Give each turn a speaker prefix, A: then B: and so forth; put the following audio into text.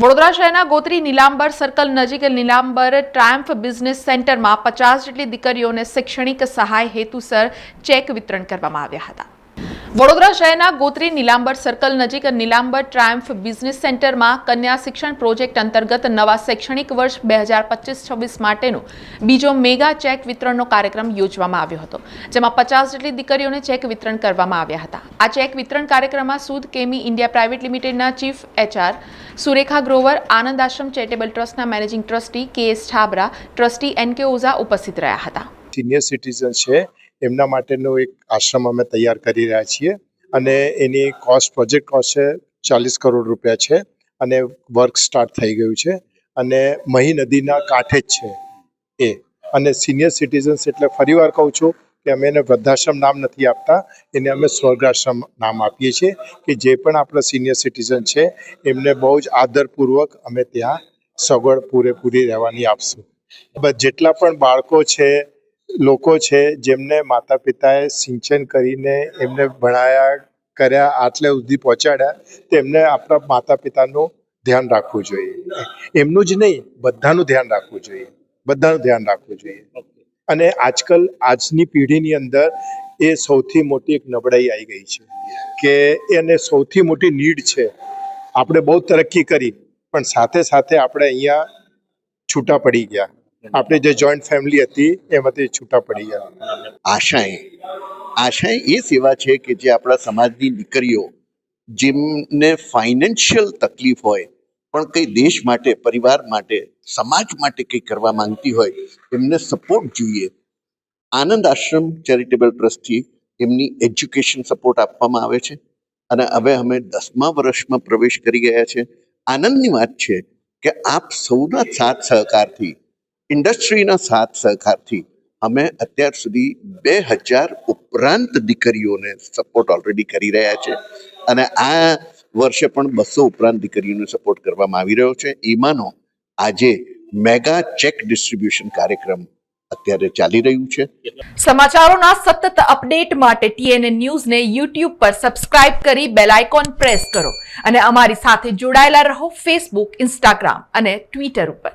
A: વડોદરા શહેરના ગોત્રી નીલાંબર સર્કલ નજીક નીલાંબર ટ્રાયમ્ફ બિઝનેસ સેન્ટરમાં 50 જેટલી દીકરીઓને શૈક્ષણિક સહાય હેતુસર ચેક વિતરણ કરવામાં આવ્યા હતા। વડોદરા શહેરના ગોત્રી નીલાંબર સર્કલ નજીક નીલાંબર ટ્રાયમ્ફ બિઝનેસ સેન્ટરમાં કન્યા શિક્ષણ પ્રોજેક્ટ અંતર્ગત નવા શૈક્ષણિક વર્ષ 2025-26 માટેનો બીજો મેગા ચેક વિતરણનો કાર્યક્રમ યોજવામાં આવ્યો હતો, જેમાં 50 જેટલી દીકરીઓને ચેક વિતરણ કરવામાં આવ્યા હતા। આ ચેક વિતરણ કાર્યક્રમમાં સુદ કેમી ઇન્ડિયા પ્રાઇવેટ લિમિટેડના chief HR Surekha Grover, Anand Ashram charitable ટ્રસ્ટના managing trustee KS Chhabra, trustee NK Oza ઉપસ્થિત રહ્યા હતા।
B: સિનિયર સિટીઝન છે એમના માટેનો એક આશ્રમ અમે તૈયાર કરી રહ્યા છીએ અને એની પ્રોજેક્ટ કોસ્ટ છે 40 કરોડ રૂપિયા છે અને વર્ક સ્ટાર્ટ થઈ ગયું છે અને મહી નદીના કાંઠે જ છે એ। અને સિનિયર સિટીઝન્સ એટલે ફરીવાર કહું છું કે અમે એને વૃદ્ધાશ્રમ નામ નથી આપતા, એને અમે સ્વર્ગાશ્રમ નામ આપીએ છીએ કે જે પણ આપણા સિનિયર સિટીઝન છે એમને બહુ જ આદરપૂર્વક અમે ત્યાં સગવડ પૂરેપૂરી રહેવાની આપશું। જેટલા પણ બાળકો છે, લોકો છે જેમને માતા પિતાએ સિંચન કરીને એમને ભણાયા કર્યા આટલે સુધી પહોંચાડ્યા, તેમને આપણા માતા પિતાનું ધ્યાન રાખવું જોઈએ। એમનું જ નહીં, બધાનું ધ્યાન રાખવું જોઈએ, બધાનું ધ્યાન રાખવું જોઈએ। અને આજની પેઢીની અંદર એ સૌથી મોટી એક નબળાઈ આવી ગઈ છે કે એને સૌથી મોટી નીડ છે। આપણે બહુ તરક્કી કરી પણ સાથે સાથે આપણે અહીંયા છૂટા પડી ગયા। આપણે જે જોઈન્ટ ફેમિલી હતી એમાંથી છૂટા પડી ગયા।
C: આશાએ એ સેવા છે કે જે આપણા સમાજની દીકરીઓ જેમને ફાઇનાન્શિયલ તકલીફ હોય પણ કંઈ દેશ માટે, પરિવાર માટે, સમાજ માટે કંઈ કરવા માંગતી હોય, એમને સપોર્ટ જોઈએ। આનંદ આશ્રમ ચેરિટેબલ ટ્રસ્ટથી એમની એજ્યુકેશન સપોર્ટ આપવામાં આવે છે અને હવે અમે 10મા વર્ષમાં પ્રવેશ કરી ગયા છે। આનંદની વાત છે કે આપ સૌના સાથ સહકારથી, ઇન્ડસ્ટ્રીના સાથ સહકારથી અમે અત્યાર સુધી 2000 ઉપરાંત દીકરીઓને સપોર્ટ ઓલરેડી કરી રહ્યા છે અને આ વર્ષે પણ 200 ઉપરાંત દીકરીઓને સપોર્ટ કરવામાં આવી રહ્યો છે। એમાંનો આજે મેગા ચેક ડિસ્ટ્રીબ્યુશન કાર્યક્રમ અત્યારે ચાલી રહ્યું છે।
A: સમાચારોના સતત અપડેટ માટે TNN ન્યૂઝને YouTube પર સબસ્ક્રાઇબ કરી બેલ આઇકોન પ્રેસ કરો અને અમારી સાથે જોડાયેલા રહો Facebook, Instagram અને Twitter ઉપર।